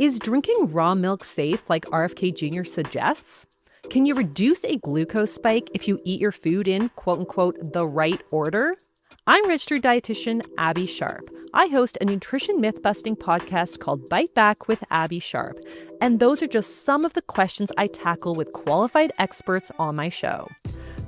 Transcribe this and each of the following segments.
Is drinking raw milk safe like RFK Jr. suggests? Can you reduce a glucose spike if you eat your food in, quote-unquote, the right order? I'm registered dietitian Abby Sharp. I host a nutrition myth-busting podcast called Bite Back with Abby Sharp. And those are just some of the questions I tackle with qualified experts on my show.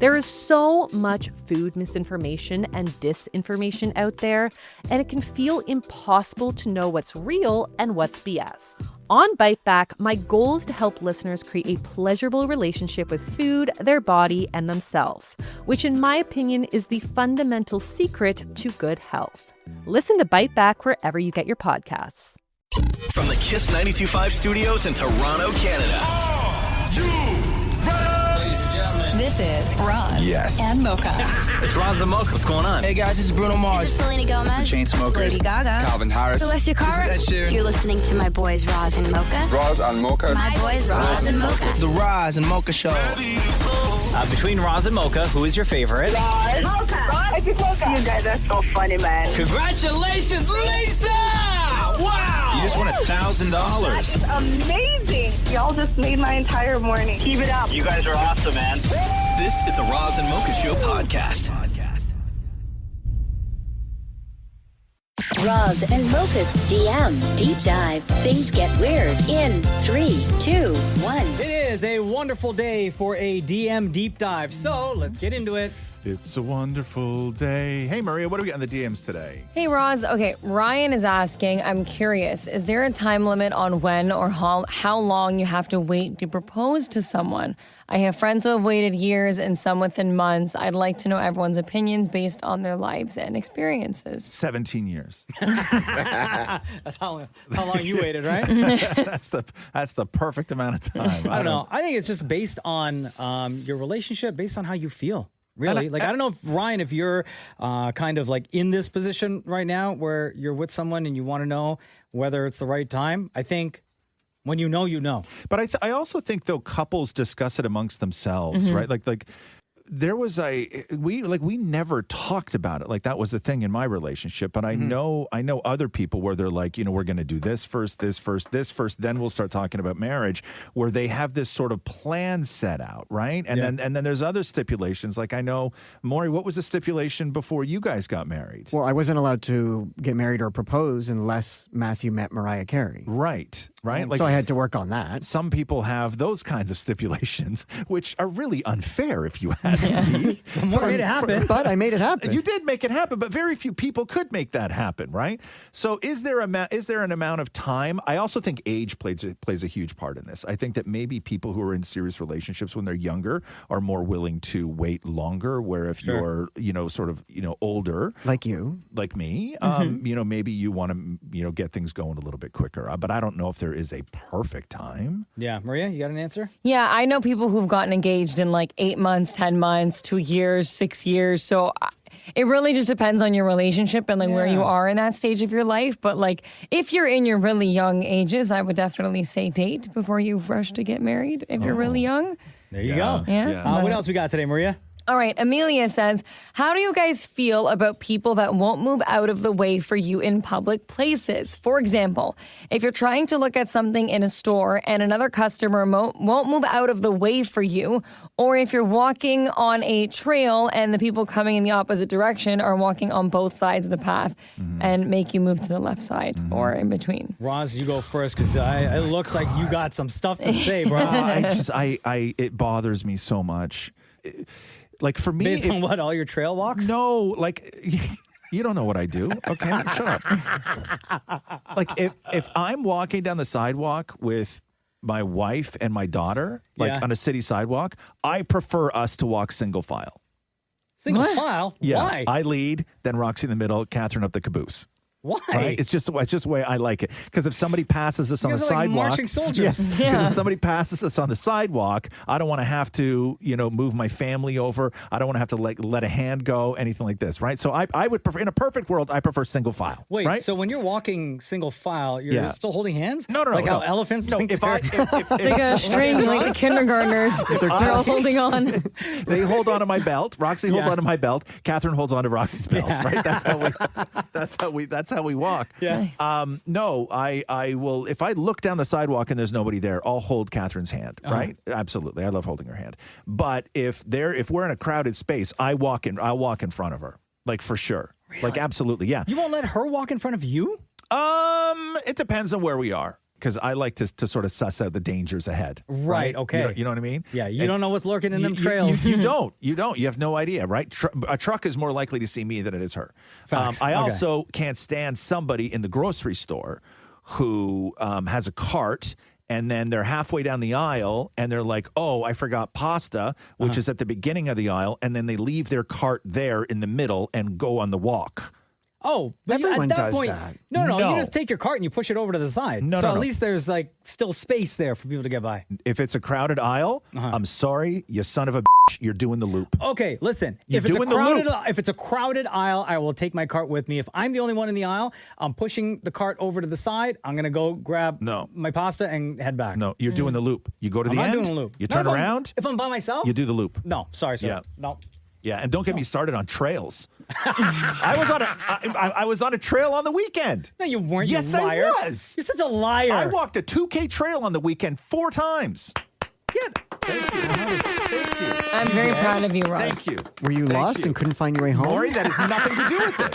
There is so much food misinformation and disinformation out there, and it can feel impossible to know what's real and what's BS. On Bite Back, my goal is to help listeners create a pleasurable relationship with food, their body, and themselves, which in my opinion is the fundamental secret to good health. Listen to Bite Back wherever you get your podcasts. From the Kiss 92.5 studios in Toronto, Canada. This is Roz and Mocha. It's Roz and Mocha. What's going on? Hey guys, this is Bruno Mars. This is Selena Gomez. The Chainsmokers. Lady Gaga. Calvin Harris. Celestia Cara. This is Ed Sheeran. You're listening to my boys Roz and Mocha. Roz and Mocha. My boys Roz and Mocha. The Roz and Mocha Show. Between Roz and Mocha, who is your favorite? Roz. Mocha. Roz. Mocha. You guys are so funny, man. Congratulations, Lisa! Wow! You just won $1,000. That's amazing. Y'all just made my entire morning. Keep it up. You guys are awesome, man. This is the Roz and Mocha Show podcast. Roz and Mocha's DM Deep Dive. Things get weird in 3, 2, 1. It is a wonderful day for a DM Deep Dive. So let's get into it. It's a wonderful day. Hey, Maria, what do we got in the DMs today? Hey, Roz. Okay, Ryan is asking, I'm curious, is there a time limit on when or how long you have to wait to propose to someone? I have friends who have waited years and some within months. I'd like to know everyone's opinions based on their lives and experiences. 17 years. That's how long you waited, right? That's the perfect amount of time. I don't know. I think it's just based on your relationship, based on how you feel. Really? I don't know if, Ryan, if you're kind of like in this position right now where you're with someone and you want to know whether it's the right time. I think when you know, you know. But I also think, though, couples discuss it amongst themselves, right? Like there was we never talked about it. Like that was the thing in my relationship. But I know other people where they're like, we're going to do this first, then we'll start talking about marriage, where they have this sort of plan set out, right? And then there's other stipulations. Like I know, Maury, what was the stipulation before you guys got married? Well, I wasn't allowed to get married or propose unless Matthew met Mariah Carey. Right. Like, so I had to work on that. Some people have those kinds of stipulations, which are really unfair if you ask me. Made it happen. But I made it happen. You did make it happen, but very few people could make that happen, right? So is there an amount of time? I also think age plays a huge part in this. I think that maybe people who are in serious relationships when they're younger are more willing to wait longer, where if you're, older. Like you. Like me, maybe you want to, get things going a little bit quicker. But I don't know if there is a perfect time. Yeah. Maria, you got an answer? Yeah, I know people who've gotten engaged in like 8 months, 10 months, 2 years, 6 years. So it really just depends on your relationship and where you are in that stage of your life. But if you're in your really young ages, I would definitely say date before you rush to get married if you're really young. There you go. Yeah. What else we got today, Maria? All right, Amelia says, how do you guys feel about people that won't move out of the way for you in public places? For example, if you're trying to look at something in a store and another customer won't move out of the way for you, or if you're walking on a trail and the people coming in the opposite direction are walking on both sides of the path and make you move to the left side or in between. Roz, you go first because it looks like you got some stuff to say, bro. It bothers me so much. Like for me, based on what, all your trail walks? No, you don't know what I do. Okay, shut up. Like if I'm walking down the sidewalk with my wife and my daughter, on a city sidewalk, I prefer us to walk single file. Single file? Yeah, Why? I lead, then Roxy in the middle, Catherine up the caboose. Why? Right? It's just the way I like it. Because if somebody passes us on the sidewalk, like marching soldiers. Because if somebody passes us on the sidewalk, I don't want to have to, move my family over. I don't want to have to let a hand go, anything like this, right? So I would prefer, in a perfect world, I prefer single file. Wait, right? So when you're walking single file, you're still holding hands? No. Like how elephants? No, if like a string, like the kindergartners, they're all holding on. They hold on to my belt. Roxy holds on to my belt. Catherine holds on to Roxy's belt. Right? That's how we walk. Yeah. No, I will. If I look down the sidewalk and there's nobody there, I'll hold Catherine's hand. Right? Absolutely, I love holding her hand. But if we're in a crowded space, I'll walk in front of her, like for sure. Really? Like absolutely, yeah. You won't let her walk in front of you? It depends on where we are. Because I like to sort of suss out the dangers ahead. Right, okay. You know what I mean? Yeah, you don't know what's lurking in them trails. You don't. You have no idea, right? A truck is more likely to see me than it is her. Facts. I Okay. also can't stand somebody in the grocery store who has a cart and then they're halfway down the aisle and they're like, oh, I forgot pasta, which is at the beginning of the aisle, and then they leave their cart there in the middle and go on the walk. Oh, but Everyone at that does point, that. No, No. you just take your cart and you push it over to the side. No, so no, at no. least there's like still space there for people to get by. If it's a crowded aisle, I'm sorry, you son of a bitch, you're doing the loop. Okay, listen. You're If it's doing the loop. if it's a crowded aisle, I will take my cart with me. If I'm the only one in the aisle, I'm pushing the cart over to the side. I'm gonna go grab my pasta and head back. No, you're doing the loop. You go to I'm the not end, doing a loop. you No, turn if I'm- around, If I'm by myself, you do the loop. No, sorry, sir. Yeah. No. Yeah, and don't get me started on trails. I was on a trail on the weekend. No, you weren't. Yes, you liar. I was. You're such a liar. I walked a 2K trail on the weekend 4 times. I'm very proud of you, Roz. Thank you. Were you lost and couldn't find your way home? Maury, that has nothing to do with it.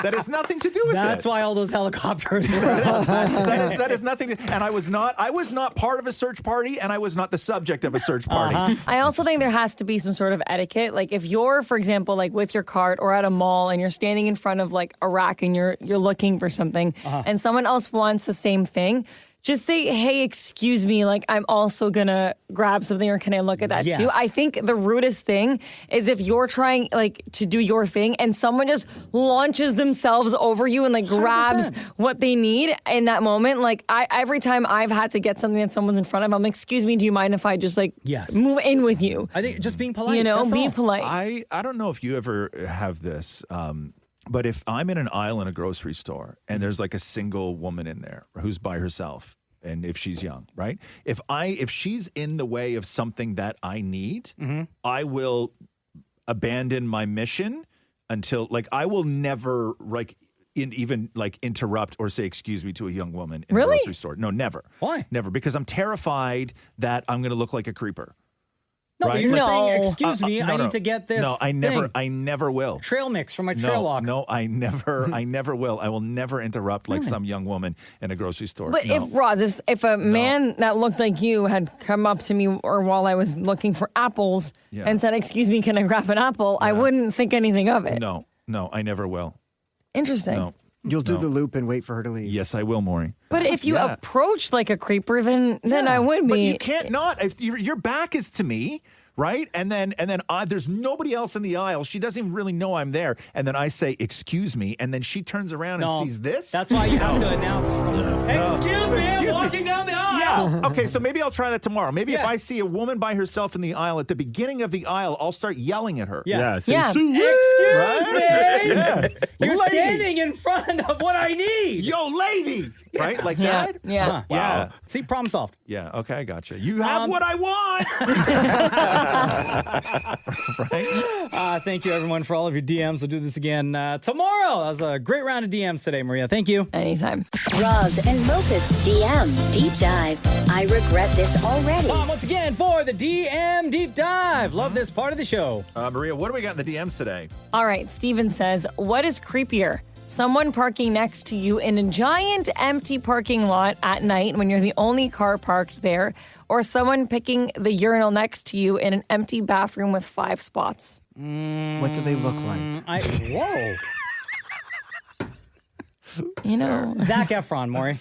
That has nothing to do with That's it. why all those helicopters were. that is nothing. And I was not part of a search party, and I was not the subject of a search party. I also think there has to be some sort of etiquette. Like if you're, for example, like with your cart or at a mall and you're standing in front of like a rack and you're looking for something and someone else wants the same thing, just say, hey, excuse me, like I'm also gonna grab something or can I look at that Yes. too? I think the rudest thing is if you're trying like to do your thing and someone just launches themselves over you and like grabs 100%. what they need in that moment. Like every time I've had to get something that someone's in front of, I'm like, excuse me, do you mind if I just like Yes. move in with you? I think just being polite. You know, that's be all. polite. I don't know if you ever have this, but if I'm in an aisle in a grocery store and there's like a single woman in there who's by herself, and if she's young, right? If she's in the way of something that I need, I will abandon my mission until like I will never even interrupt or say excuse me to a young woman in a Really? grocery store. No, never. Why? Never, because I'm terrified that I'm going to look like a creeper. No, but Right? you're No. saying, excuse me, No, I no. need to get this. No, I never will. Trail mix for my trail walk. No, I never will. I will never interrupt like some young woman in a grocery store. But No. if Roz, if a man that looked like you had come up to me or while I was looking for apples Yeah. and said, excuse me, can I grab an apple? I wouldn't think anything of it. No, I never will. Interesting. No. You'll do No. the loop and wait for her to leave. Yes, I will, Maury. But if you Yeah. approach like a creeper, then I would be. But you can't not. If your back is to me, right? And then there's nobody else in the aisle. She doesn't even really know I'm there. And then I say, "Excuse me," and then she turns around No, and sees this. That's why you have to announce. Excuse me, I'm walking down the aisle. Yeah. Okay, so maybe I'll try that tomorrow. Maybe if Yeah. I see a woman by herself in the aisle at the beginning of the aisle, I'll start yelling at her. Yeah. Yeah. Excuse me. Yeah. You're Lady. standing in front of what I need. Yo, lady. Right? Like Yeah. that? Yeah. Huh. Yeah. Wow. See, problem solved. Yeah. Okay, I gotcha. You have what I want. Right? Thank you, everyone, for all of your DMs. We'll do this again tomorrow. That was a great round of DMs today, Maria. Thank you. Anytime. Roz and Mocha's DM Deep Dive. I regret this already. Once again for the DM Deep Dive. Love this part of the show. Maria, what do we got in the DMs today? All right. Steven says, what is creepier? Someone parking next to you in a giant empty parking lot at night when you're the only car parked there, or someone picking the urinal next to you in an empty bathroom with 5 spots? What do they look like? Whoa. You know. Zac Efron, Maury.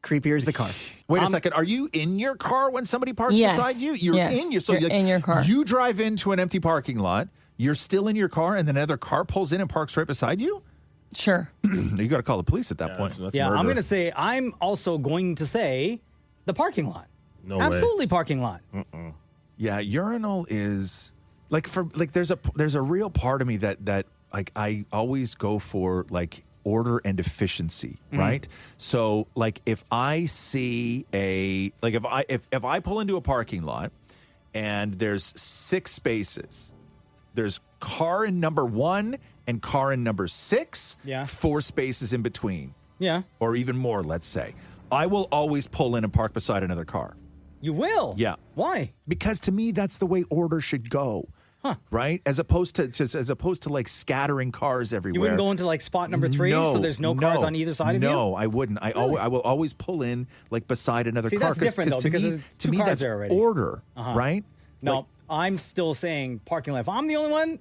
Creepier is the car. Wait a second. Are you in your car when somebody parks Yes. beside you? You're Yes. in your You're in your car. You drive into an empty parking lot. You're still in your car, and then another car pulls in and parks right beside you. Sure. You got to call the police at that point. Yeah, I'm going to say, I'm also going to say the parking lot. No Absolutely parking lot. Yeah, urinal is there's a real part of me that like I always go for like order and efficiency, right? So like if I see if I pull into a parking lot and there's 6 spaces, there's car in number 1 and car in number 6, Yeah. 4 spaces in between. Yeah. Or even more, let's say. I will always pull in and park beside another car. You will? Yeah. Why? Because to me, that's the way order should go. Right? As opposed to like scattering cars everywhere. You wouldn't go into like spot number 3, so there's no cars on either side of you? No, I wouldn't. I will always pull in like beside another car. That's different though, because there's to 2 me cars that's there already. order, right? No, Like, I'm still saying parking lot. If I'm the only one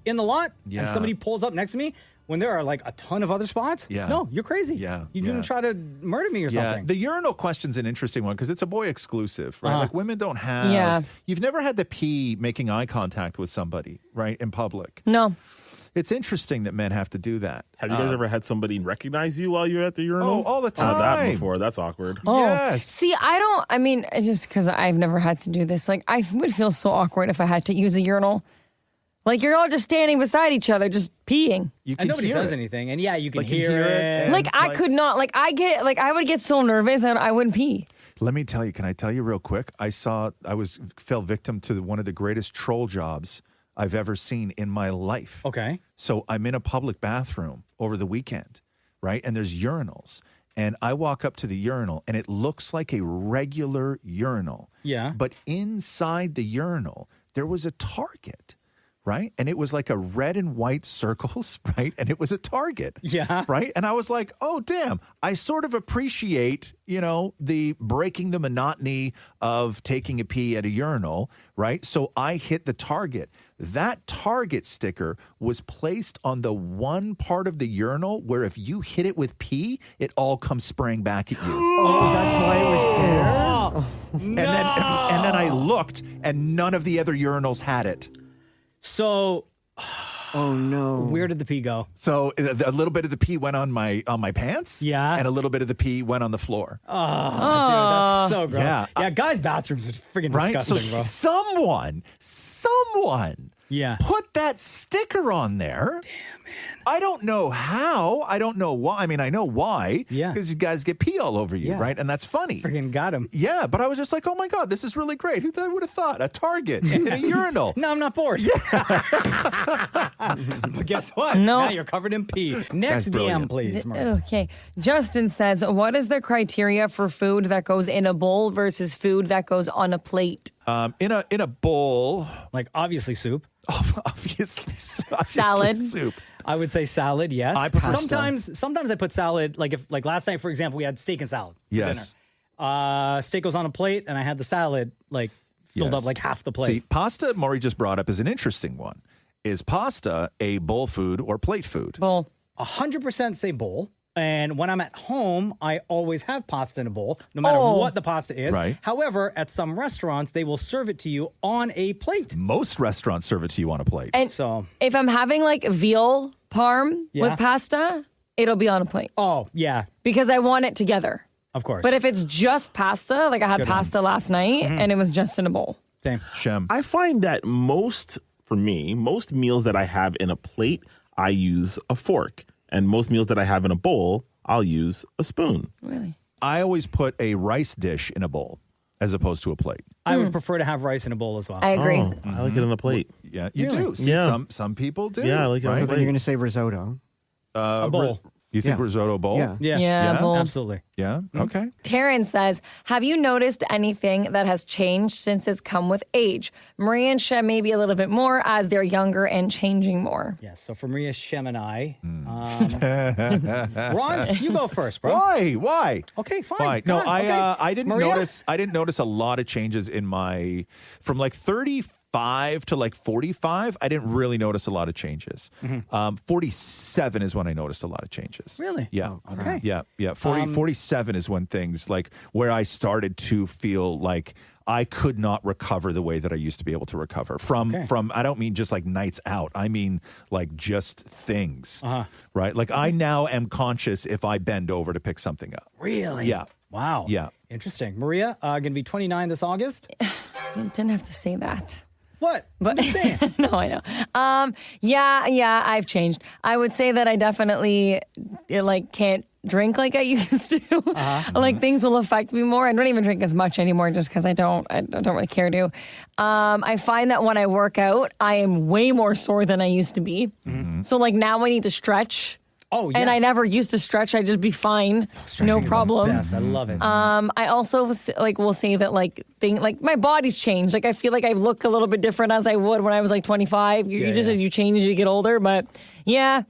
in the lot Yeah. and somebody pulls up next to me when there are like a ton of other spots, no, you're crazy. Yeah, You're going to try to murder me or something. The urinal question's an interesting one because it's a boy exclusive, right? Like women don't have. Yeah. You've never had to pee making eye contact with somebody, right, in public. No. It's interesting that men have to do that. Have you guys ever had somebody recognize you while you're at the urinal? Oh, all the I've had that time. before. That's awkward. Oh, see, I mean, just because I've never had to do this, like, I would feel so awkward if I had to use a urinal. Like, you're all just standing beside each other, just peeing. And nobody says anything. And yeah, you can hear it. Like, I could not, like, I would get so nervous and I wouldn't pee. Let me tell you, can I tell you real quick? I fell victim to one of the greatest troll jobs I've ever seen in my life. Okay. So I'm in a public bathroom over the weekend, right? And there's urinals. And I walk up to the urinal and it looks like a regular urinal. Yeah. But inside the urinal, there was a target. Right? And it was like a red and white circles, right? And it was a target. Yeah. Right? And I was like, oh, damn. I sort of appreciate, the breaking the monotony of taking a pee at a urinal, right? So I hit the target. That target sticker was placed on the one part of the urinal where if you hit it with pee, it all comes spraying back at you. Oh, that's why it was there. And then I looked and none of the other urinals had it. So, oh no, where did the pee go? So a little bit of the pee went on my pants, Yeah. and a little bit of the pee went on the floor. Oh, dude, that's so gross. Yeah. Guys' bathrooms are freaking Right? disgusting, So bro. someone Yeah. put that sticker on there. Damn, man. I don't know how. I don't know why. I mean, I know why. Yeah. Because you guys get pee all over you, Yeah. right? And that's funny. Freaking got him. Yeah, but I was just like, oh my God, this is really great. Who would have thought? A target in a urinal. No, I'm not bored. But guess what? No. Now you're covered in pee. Next That's brilliant. DM, please, Maria. Okay. Justin says, what is the criteria for food that goes in a bowl versus food that goes on a plate? In a bowl, Like, obviously, soup. obviously Salad. soup. I would say salad, yes. I prefer sometimes I put salad, like last night, for example, we had steak and salad for Yes. dinner. Steak was on a plate, and I had the salad, filled Yes. up like half the plate. See, pasta, Maury just brought up, is an interesting one. Is pasta a bowl food or plate food? Bowl. 100% say bowl. And when I'm at home, I always have pasta in a bowl, no matter what the pasta is. Right. However, at some restaurants, they will serve it to you on a plate. Most restaurants serve it to you on a plate. And So, if I'm having like veal parm Yeah. with pasta, it'll be on a plate oh, yeah, because I want it together. of course. But if it's just pasta, like I had Good one. pasta last night and it was just in a bowl. Same. Shem. I find that most meals that I have in a plate, I use a fork. And most meals that I have in a bowl, I'll use a spoon. Really? I always put a rice dish in a bowl as opposed to a plate. I would prefer to have rice in a bowl as well. I agree. Oh, I like it on a plate. Yeah, you Really? do. See, Yeah. some people do. Yeah, I like it on right? a So then plate. you're going to say risotto. A bowl. You think Yeah. risotto bowl? Yeah. Yeah. Yeah, bowl. Absolutely. Yeah? Okay. Taryn says, have you noticed anything that has changed since it's come with age? Maria and Shem maybe a little bit more as they're younger and changing more. Yes. So for Maria, Shem, and I, Roz, you go first, bro. Why? Okay, fine. Why? Go No, on. I Okay. I didn't Maria? notice. I didn't notice a lot of changes in my from like 35 to like 45. I didn't really notice a lot of changes. 47 is when I noticed a lot of changes. Really? Yeah. Okay. Yeah. 47 is when things like where I started to feel like I could not recover the way that I used to be able to recover from I don't mean just like nights out. I mean like just things. Right? Like I now am conscious if I bend over to pick something up. Really? Yeah. Wow. Yeah. Interesting. Maria, going to be 29 this August. You didn't have to say that. What? But I'm just saying. no, I know. Yeah, I've changed. I would say that I definitely can't drink like I used to. Like things will affect me more. I don't even drink as much anymore just because I don't really care to. I find that when I work out, I am way more sore than I used to be. So like now I need to stretch. Oh, yeah. And I never used to stretch. I'd just be fine. No problem. Yes, I love it. I also will say that my body's changed. Like I feel like I look a little bit different as I would when I was like 25. You change as you get older, but yeah,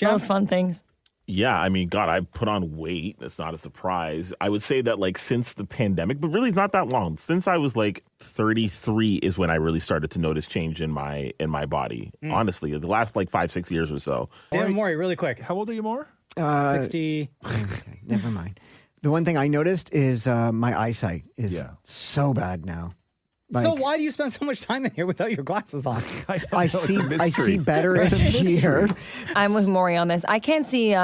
those fun things. Yeah, I mean, God, I've put on weight. It's not a surprise. I would say that like since the pandemic, but really it's not that long. Since I was like 33 is when I really started to notice change in my body. Honestly, the last like 5-6 years or so. Dan Maury, really quick. How old are you, more? 60. Okay, never mind. The one thing I noticed is my eyesight is so bad now. So why do you spend so much time in here without your glasses on? I see better in here. I'm with Maury on this. I can't see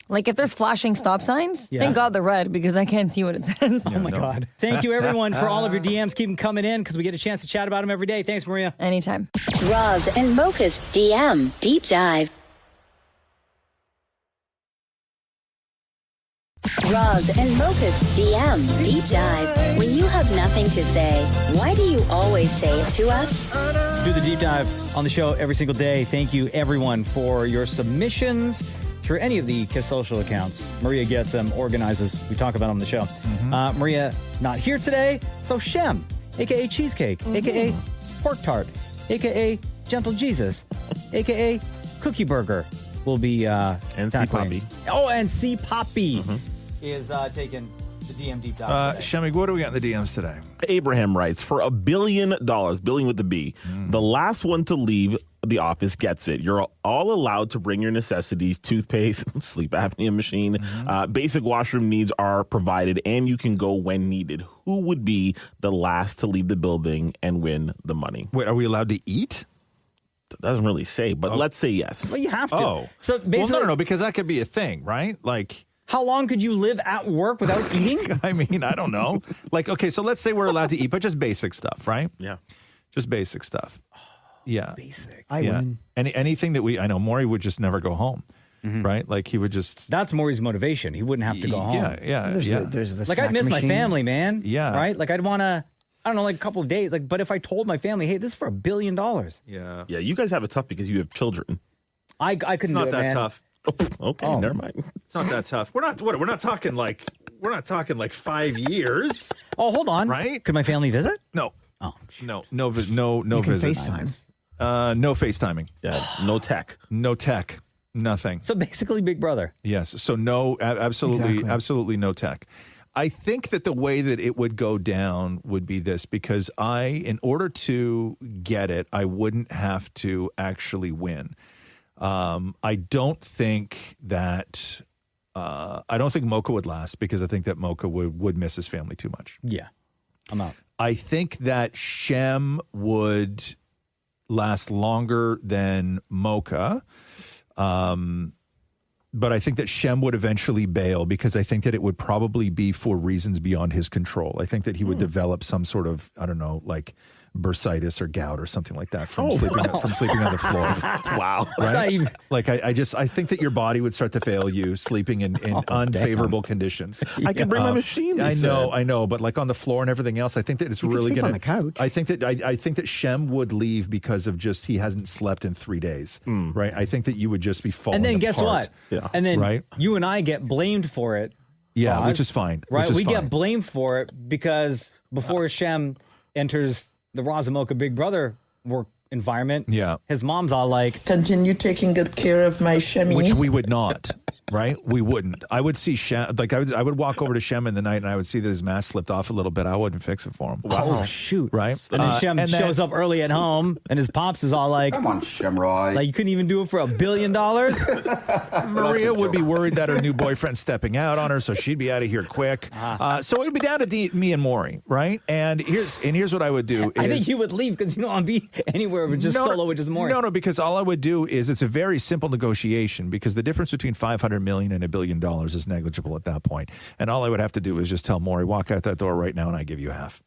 like if there's flashing stop signs. Thank God they're red because I can't see what it says. Oh my God. Thank you everyone for all of your DMs. Keep them coming in because we get a chance to chat about them every day. Thanks, Maria. Anytime. Roz and Mocha's DM Deep Dive. Roz and Mocha's DM Deep Dive. When you have nothing to say, why do you always say it to us? Do the deep dive on the show every single day. Thank you, everyone, for your submissions through any of the Kiss social accounts. Maria gets them, organizes. We talk about them on the show. Maria not here today, so Shem, a.k.a. Cheesecake, a.k.a. Pork Tart, a.k.a. Gentle Jesus, a.k.a. Cookie Burger will be and C Poppy. Oh, and C Poppy is taking the DM deep dive. Shemmy, what do we got in the DMs today? Abraham writes, for $1 billion, billion with the B, the last one to leave the office gets it. You're all allowed to bring your necessities, toothpaste, sleep apnea machine, basic washroom needs are provided, and you can go when needed. Who would be the last to leave the building and win the money? Wait, are we allowed to eat? Doesn't really say, but let's say yes. Well, you have to. Oh. So basically, well, no, because that could be a thing, right? Like, how long could you live at work without eating? I mean, I don't know. Like, okay, so let's say we're allowed to eat, but just basic stuff, right? Yeah. Just basic stuff. Yeah. Basic. I win. Anything that I know Maury would just never go home, right? Like he would just. That's Maury's motivation. He wouldn't have to go home. Yeah. There's the like I miss my family, man. Yeah. Right? Like I'd want to, I don't know, like a couple of days. Like, but if I told my family, hey, this is for $1 billion. Yeah. Yeah, you guys have it tough because you have children. I couldn't It's not do it, that man. tough. Okay, never mind. It's not that tough. We're not talking like 5 years. Oh, hold on. Right? Could my family visit? No. Oh, no You can visit. FaceTime. No FaceTiming. Yeah, no tech. No tech. Nothing. So basically Big Brother. Yes. So no, absolutely no tech. I think that the way that it would go down would be this, because in order to get it, I wouldn't have to actually win. I don't think Mocha would last, because I think that Mocha would miss his family too much. Yeah. I'm out. I think that Shem would last longer than Mocha. But I think that Shem would eventually bail, because I think that it would probably be for reasons beyond his control. I think that he would develop some sort of, I don't know, like bursitis or gout or something like that from sleeping on the floor. Wow. Right? Like I think that your body would start to fail you sleeping in unfavorable conditions. I can bring my machine. I know, but like on the floor and everything else, I think that it's really sleep going on the couch. I think that Shem would leave because of just he hasn't slept in 3 days. Right? I think that you would just be falling And then guess apart. what? Yeah. And then Right? you and I get blamed for it. Yeah, Roz, which is fine. Right? We Get blamed for it because before Shem enters the Roz Mocha Big Brother work environment, his mom's all like, continue taking good care of my Shemmy. Which we would not, right? We wouldn't. I would see Shem, like I would walk over to Shem in the night and I would see that his mask slipped off a little bit. I wouldn't fix it for him. oh, shoot. Right? And then Shem shows up early at home and his pops is all like, Come on, Shemroy. like, you couldn't even do it for $1 billion? Maria would be worried that her new boyfriend's stepping out on her, so she'd be out of here quick. So it would be down to me and Maury, right? And here's what I would do. I think you would leave because you don't want to be anywhere but just solo with just Maury. No, because all I would do is it's a very simple negotiation, because the difference between $500 million and $1 billion is negligible at that point. And all I would have to do is just tell Maury, walk out that door right now and I give you half.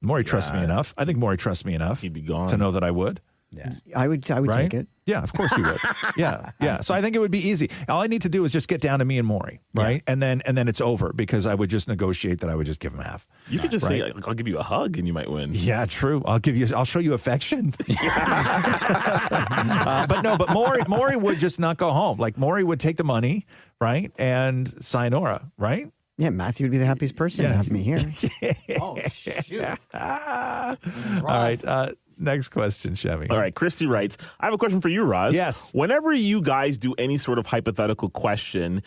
Maury trusts me enough. I think Maury trusts me enough He'd be gone to know that I would. I would Right? take it. Yeah, of course you would. Yeah. So I think it would be easy. All I need to do is just get down to me and Maury, right? And then it's over because I would just negotiate that I would just give him half. You could just say, like, I'll give you a hug and you might win. Yeah, true. I'll show you affection. But Maury would just not go home. Like Maury would take the money, right? And sayonara, right? Yeah, Matthew would be the happiest person to have me here. Oh, shoot. All right. Next question, Chevy. All right, Christy writes, I have a question for you, Roz. Yes. Whenever you guys do any sort of hypothetical question,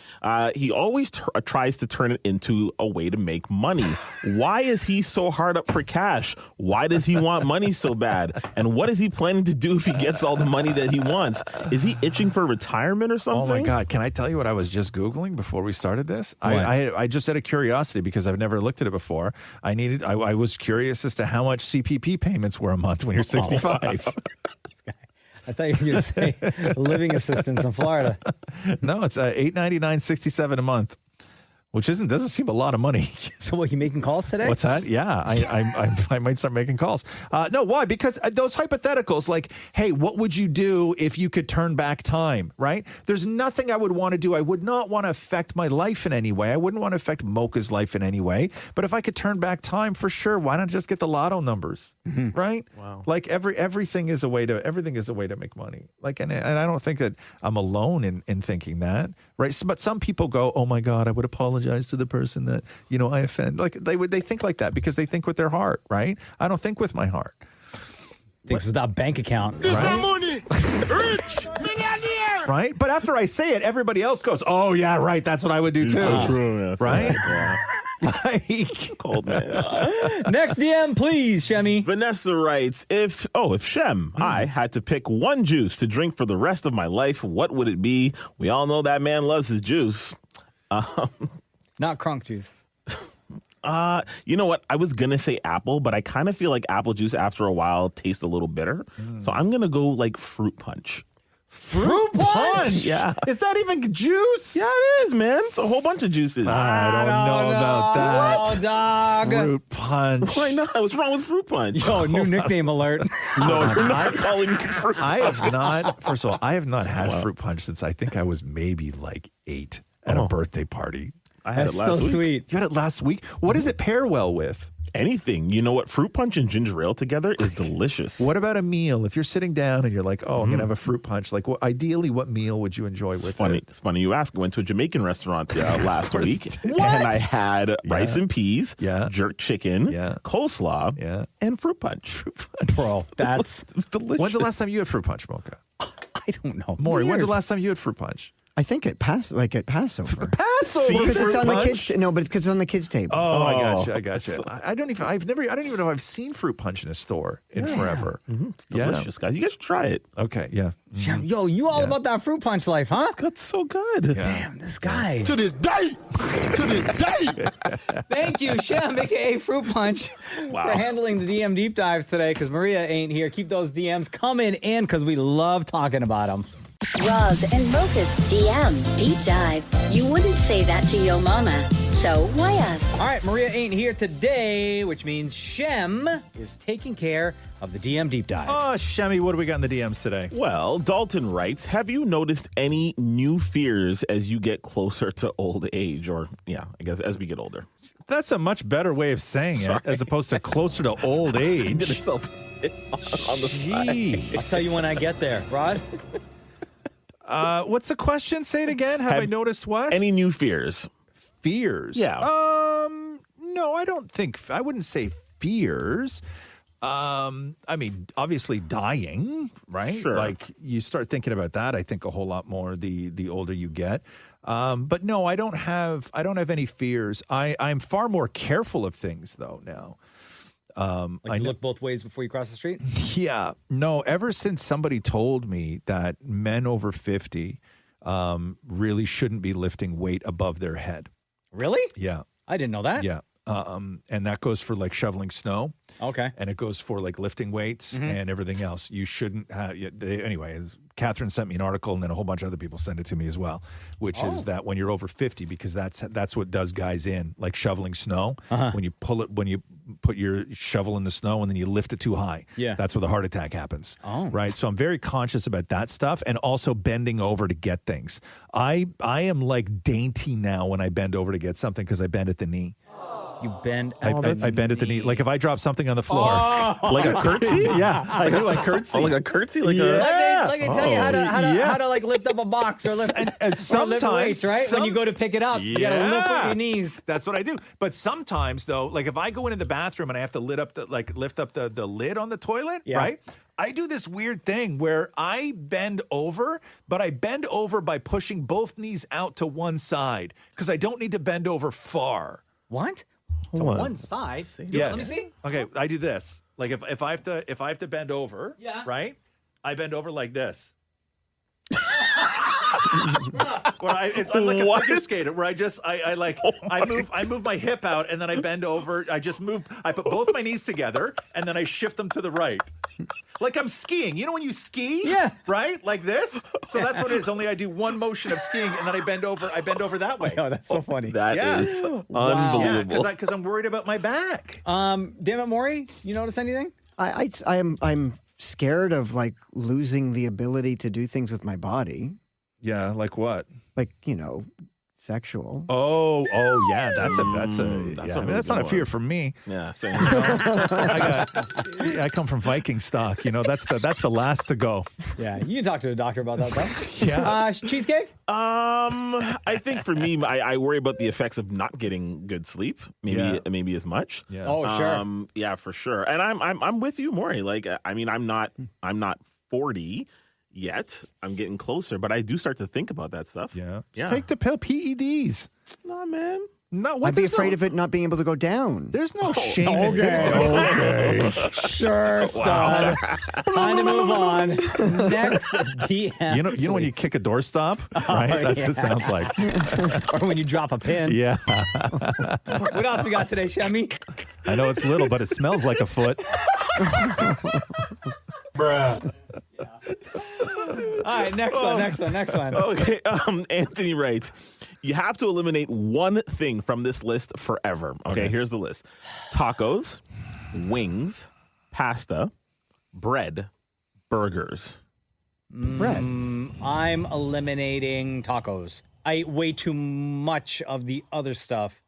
he always tries to turn it into a way to make money. Why is he so hard up for cash? Why does he want money so bad? And what is he planning to do if he gets all the money that he wants? Is he itching for retirement or something? Oh, my God. Can I tell you what I was just Googling before we started this? I just out of curiosity, because I've never looked at it before, I was curious as to how much CPP payments were a month when you're 65. I thought you were going to say living assistance in Florida. No, it's $899.67 a month, which doesn't seem a lot of money. So what, you making calls today? What's that? Yeah, I might start making calls. No, why? Because those hypotheticals, like, hey, what would you do if you could turn back time, right? There's nothing I would want to do. I would not want to affect my life in any way. I wouldn't want to affect Mocha's life in any way. But if I could turn back time, for sure, why not just get the lotto numbers, right? Wow. Like everything is a way to make money. Like, and I don't think that I'm alone in thinking that, right? But some people go, oh my God, I would apologize to the person that, I offend. Like they think like that because they think with their heart, right? I don't think with my heart. Thinks without bank account. Right? Rich millionaire. Right? But after I say it, everybody else goes, oh yeah, right. That's what I would do too. So true. Right? Yeah. Like, cold, man. Next DM, please, Shemi. Vanessa writes, if Shem, I had to pick one juice to drink for the rest of my life, what would it be? We all know that man loves his juice. Not crunk juice. You know what? I was going to say apple, but I kind of feel like apple juice after a while tastes a little bitter. So I'm going to go like fruit punch. Fruit punch? Yeah. Is that even juice? Yeah, it is, man. It's a whole bunch of juices. I don't know about that. Oh, dog. Fruit punch. Why not? What's wrong with fruit punch? Yo, new nickname alert. No, you're not calling me fruit punch. I have not, first of all, I have not had fruit punch since I think I was maybe like 8 at a birthday party. I had That's it last so week. sweet. You had it last week? What does it pair well with? Anything. You know what? Fruit punch and ginger ale together is delicious. What about a meal? If you're sitting down and you're like, oh, I'm going to have a fruit punch, like, ideally, what meal would you enjoy with it? It's funny you ask. I went to a Jamaican restaurant last week, and I had rice and peas, jerk chicken, coleslaw, and fruit punch. Bro, that's delicious. When's the last time you had fruit punch, Mocha? I don't know. Maury, when's the last time you had fruit punch? I think at Passover. Passover. Because it's on the kids. No, but it's because it's on the kids' table. Oh, I gotcha. I don't even know if I've seen fruit punch in a store in forever. It's delicious, guys. You guys should try it. Okay, yeah. Yo, you all about that fruit punch life, huh? That's so good. Yeah. Damn, this guy. To this day. Thank you, Shem, a.k.a. Fruit Punch, for handling the DM deep dive today, because Maria ain't here. Keep those DMs coming in, because we love talking about them. Roz and Mocha's DM Deep Dive. You wouldn't say that to your mama, so why us? All right, Maria ain't here today, which means Shem is taking care of the DM Deep Dive. Oh, Shemmy, what do we got in the DMs today? Well, Dalton writes, have you noticed any new fears as you get closer to old age? Or, I guess as we get older. That's a much better way of saying it, as opposed to closer to old age. Did yourself on the spot. I'll tell you when I get there. Roz? What's the question? Say it again. Have I noticed what? Any new fears? Fears? Yeah. No, I don't think. I wouldn't say fears. I mean, obviously dying, right? Sure. Like you start thinking about that, I think a whole lot more the older you get. But no, I don't have any fears. I'm far more careful of things though now. Like you look both ways before you cross the street? Yeah. No, ever since somebody told me that men over 50 really shouldn't be lifting weight above their head. Really? Yeah. I didn't know that. Yeah. And that goes for like shoveling snow. Okay. And it goes for like lifting weights and everything else. You shouldn't have, anyway, Catherine sent me an article, and then a whole bunch of other people sent it to me as well, which is that when you're over 50, because that's what does guys in, like shoveling snow. When you put your shovel in the snow and then you lift it too high, that's where the heart attack happens. Right. So I'm very conscious about that stuff, and also bending over to get things. I am like dainty now when I bend over to get something because I bend at the knee. You bend. I bend at the knee. Like if I drop something on the floor, like a curtsy. Yeah, I do like curtsy. Oh, like a curtsy, Like they tell you how to like lift up a box or lift and sometimes lift weights, right? When you go to pick it up, you gotta lift with your knees. That's what I do. But sometimes though, like if I go into the bathroom and I have to lift up the lid on the toilet, right? I do this weird thing where I bend over, but I bend over by pushing both knees out to one side because I don't need to bend over far. What? To one side. Yes. Let me see. Okay, I do this. Like if I have to bend over, right? I bend over like this. I'm like a figure skater where I move my hip out and then I bend over. I put both my knees together and then I shift them to the right. Like I'm skiing. You know when you ski? Yeah. Right? Like this? So that's what it is. Only I do one motion of skiing and then I bend over that way. Oh, that's so funny. That is unbelievable. Yeah, because I'm worried about my back. Damn it, Maury, you notice anything? I'm scared of like losing the ability to do things with my body. Yeah, like what? Like, sexual. Oh, yeah. That's not a fear for me. Yeah, same. I come from Viking stock. That's the last to go. Yeah, you can talk to the doctor about that, though. Yeah. Cheesecake? I think for me, I worry about the effects of not getting good sleep. Maybe as much. Yeah. Oh, sure. Yeah, for sure. And I'm with you, Maury. Like, I mean, I'm not 40 yet. I'm getting closer, but I do start to think about that stuff. Yeah. Just take the pill, PEDs. Nah, man. No, I'd be afraid of it not being able to go down. There's no shame in Okay. Sure, stud. Time to move on. Next DM. You know when you kick a doorstop, right? That's what it sounds like. Or when you drop a pin. Yeah. What else we got today, Shemmy? I know it's little, but it smells like a foot. Bruh. All right, next one. Okay, Anthony writes, you have to eliminate one thing from this list forever. Okay, here's the list. Tacos, wings, pasta, bread, burgers. Bread. I'm eliminating tacos. I eat way too much of the other stuff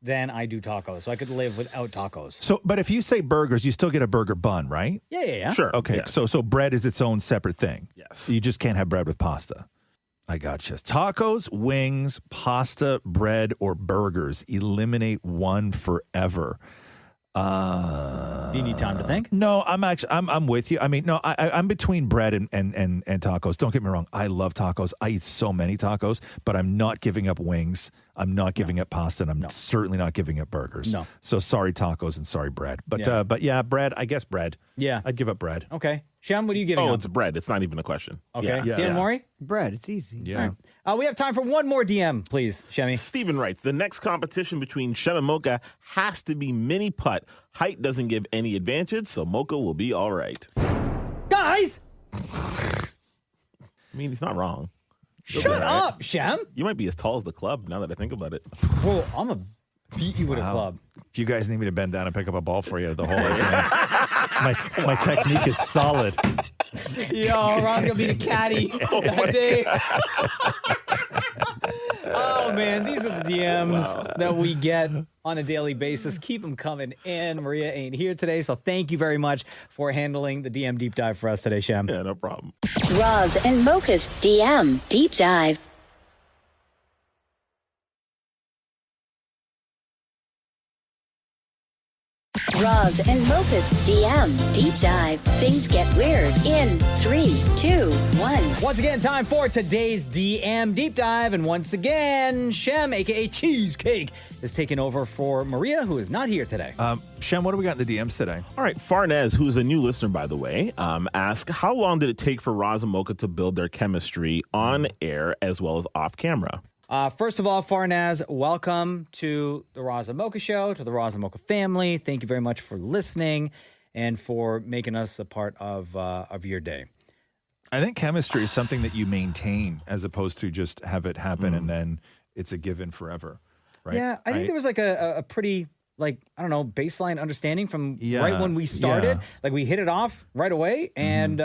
than I do tacos. So I could live without tacos. So, but if you say burgers, you still get a burger bun, right? Yeah. Sure. Okay, yes. so bread is its own separate thing. Yes. You just can't have bread with pasta. I gotcha. Tacos, wings, pasta, bread, or burgers. Eliminate one forever. Do you need time to think? No, I'm with you. I mean, no, I'm between bread and tacos. Don't get me wrong. I love tacos. I eat so many tacos, but I'm not giving up wings. I'm not giving up pasta, and I'm certainly not giving up burgers. No. So sorry tacos and sorry bread. But yeah, bread. I guess bread. Yeah. I'd give up bread. Okay. Shem, what are you giving up? It's bread. It's not even a question. Okay. Yeah. Dan Maury? Bread. It's easy. Yeah. All right. We have time for one more DM, please, Shemmy. Steven writes, the next competition between Shem and Mocha has to be mini putt. Height doesn't give any advantage, so Mocha will be all right. Guys! I mean, he's not wrong. Shut up, Shem. You might be as tall as the club now that I think about it. Well, I'm going to beat you with a club. If you guys need me to bend down and pick up a ball for you, the whole my technique is solid. Yo, Ron's gonna be the caddy that day. Oh man, these are the DMs that we get on a daily basis. Keep them coming in. Maria ain't here today, so thank you very much for handling the DM deep dive for us today, Shem. Yeah, no problem. Roz and Mocha's DM Deep Dive. Roz and Mocha's DM Deep Dive. Things get weird in 3, 2, 1. Once again, time for today's DM Deep Dive. And once again, Shem, a.k.a. Cheesecake, is taking over for Maria, who is not here today. Shem, what do we got in the DMs today? All right, Farnez, who's a new listener, by the way, asked, how long did it take for Roz and Mocha to build their chemistry on air as well as off camera? First of all, Farnaz, welcome to the Roz and Mocha Show, to the Roz and Mocha family. Thank you very much for listening and for making us a part of your day. I think chemistry is something that you maintain as opposed to just have it happen and then it's a given forever, right? Yeah, I think there was like a pretty, like, I don't know, baseline understanding from right when we started. Yeah. Like we hit it off right away and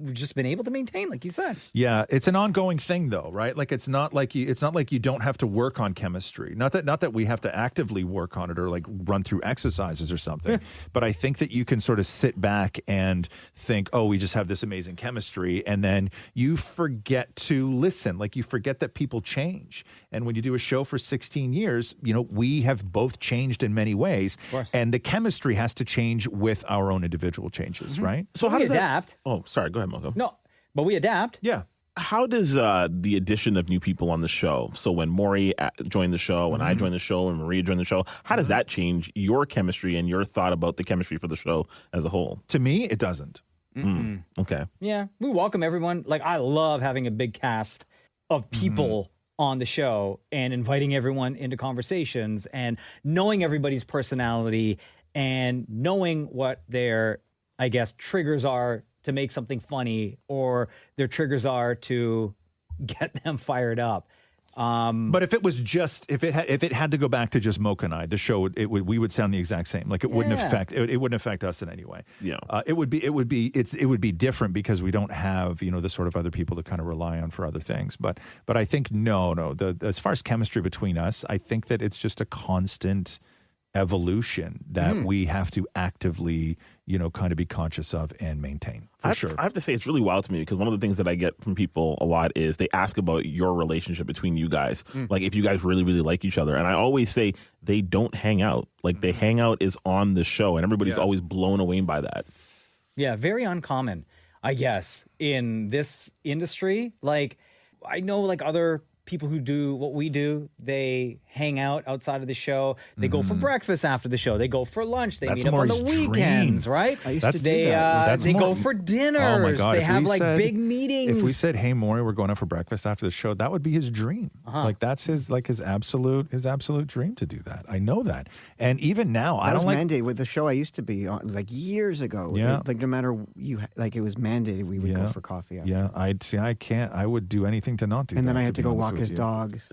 we've just been able to maintain, like you said. Yeah, it's an ongoing thing though, right? Like it's not like you don't have to work on chemistry. Not that we have to actively work on it or like run through exercises or something. But I think that you can sort of sit back and think, "Oh, we just have this amazing chemistry." And then you forget to listen. Like you forget that people change. And when you do a show for 16 years, we have both changed in many ways, and the chemistry has to change with our own individual changes, right? So how we does adapt? That, oh, sorry. Go ahead, Mocha. No, but we adapt. Yeah. How does the addition of new people on the show? So when Maury joined the show, when I joined the show, and Maria joined the show, how does that change your chemistry and your thought about the chemistry for the show as a whole? To me, it doesn't. Okay. Yeah, we welcome everyone. Like I love having a big cast of people on the show and inviting everyone into conversations and knowing everybody's personality and knowing what their, I guess, triggers are to make something funny or their triggers are to get them fired up. But if it was just if it had to go back to just Mocha and I, the show we would sound the exact same. Like it wouldn't affect us in any way. Yeah, it would be different because we don't have the sort of other people to kind of rely on for other things. But I think as far as chemistry between us, I think that it's just a constant evolution that we have to actively kind of be conscious of and maintain. For sure. I have to say it's really wild to me because one of the things that I get from people a lot is they ask about your relationship between you guys. Like if you guys really, really like each other. And I always say they don't hang out. Like they hang out is on the show and everybody's always blown away by that. Yeah, very uncommon, I guess, in this industry. Like I know like other people who do what we do, they hang out outside of the show. They go for breakfast after the show. They go for lunch. They meet up on the weekends, right? I used to do that. They go for dinners. Oh my God. They have like big meetings. If we said, "Hey, Maury, we're going out for breakfast after the show," that would be his dream. Like that's his absolute dream to do that. I know that. And even now, I don't like mandated with the show I used to be on like years ago. Yeah. Like no matter it was mandated we would go for coffee after. Yeah, I can't. I would do anything to not do that. And then I had to go walk with his you. dogs.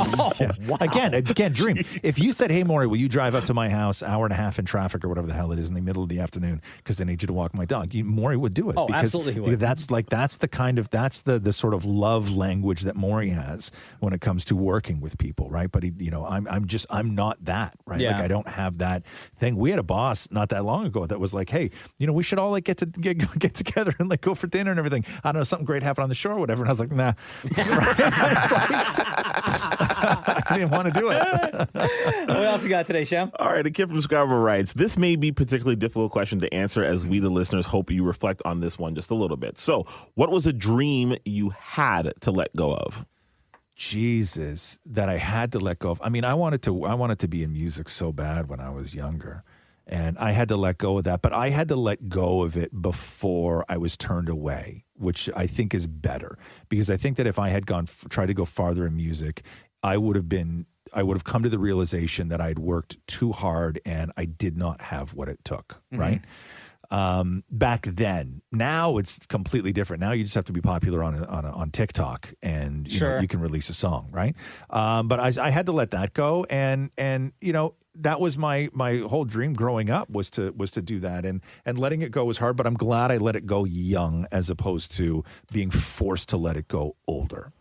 Wow. Again, dream. If you said, "Hey, Maury, will you drive up to my house, hour and a half in traffic or whatever the hell it is in the middle of the afternoon because I need you to walk my dog," Maury would do it. Oh, because absolutely he would. That's the sort of love language that Maury has when it comes to working with people, right? But I'm not that, right? Yeah. Like I don't have that thing. We had a boss not that long ago that was like, "Hey, we should all like get together and like go for dinner and everything. I don't know, something great happened on the show or whatever." And I was like, "Nah." I didn't want to do it. What else we got today, Shem? All right, a kid from Scarborough writes, this may be a particularly difficult question to answer as we, the listeners, hope you reflect on this one just a little bit. So, what was a dream you had to let go of? Jesus, that I had to let go of. I mean, I wanted to be in music so bad when I was younger. And I had to let go of that, but I had to let go of it before I was turned away, which I think is better because I think that if I had tried to go farther in music, I would have come to the realization that I'd worked too hard and I did not have what it took, right? Back then. Now it's completely different. Now you just have to be popular on TikTok and you can release a song, right? But I had to let that go, and that was my whole dream growing up was to do that, and letting it go was hard. But I'm glad I let it go young as opposed to being forced to let it go older.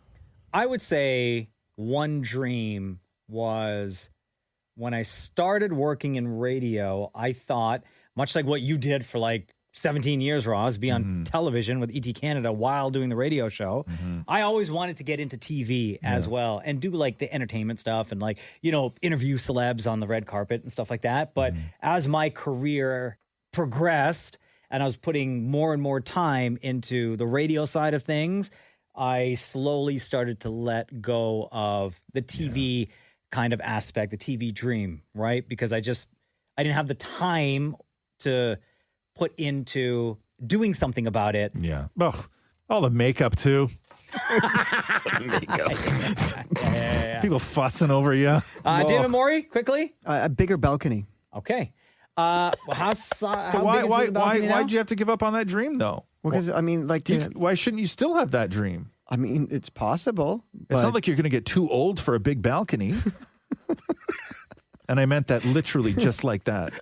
I would say one dream was when I started working in radio. I thought, much like what you did for like 17 years, Roz, be on television with ET Canada while doing the radio show. I always wanted to get into TV as well and do like the entertainment stuff and like, interview celebs on the red carpet and stuff like that. But as my career progressed and I was putting more and more time into the radio side of things, I slowly started to let go of the TV kind of aspect, the TV dream, right? Because I didn't have the time to put into doing something about it. Yeah. Oh, all the makeup too. People fussing over you. David Maury, quickly. A bigger balcony. Okay. How big is the balcony now? Why'd you have to give up on that dream though? Because, I mean, like... why shouldn't you still have that dream? I mean, it's possible. It's not like you're going to get too old for a big balcony. And I meant that literally just like that.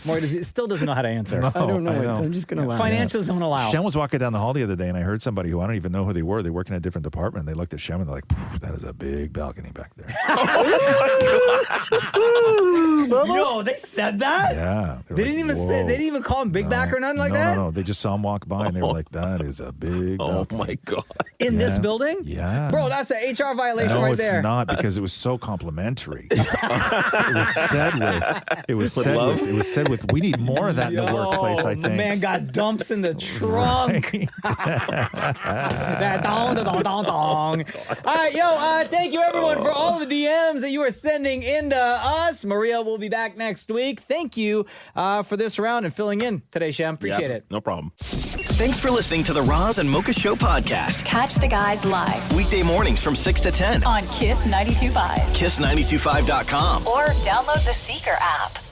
Maury still doesn't know how to answer. No, I don't know. I'm just going to laugh. Financials don't allow. Shem was walking down the hall the other day, and I heard somebody who I don't even know who they were. They work in a different department. They looked at Shem, and they're like, that is a big balcony back there. Yo, they said that? Yeah. They didn't even say. They didn't even call him Big Back or nothing like that? No. They just saw him walk by, and they were like, that is a big balcony. Oh, my God. In this building? Yeah. Bro, that's an HR violation no, right there. it's not, because it was so complimentary. It was said with, we need more of that in the workplace, I think. The man got dumps in the trunk. That dong, dong, dong, dong. All right, thank you everyone for all the DMs that you are sending into us. Maria will be back next week. Thank you for this round and filling in today, Shem. Appreciate it. No problem. Thanks for listening to the Roz and Mocha Show podcast. Catch the guys live Weekday mornings from 6 to 10 on Kiss 92.5. KISS925.com. Or download the Seeker app.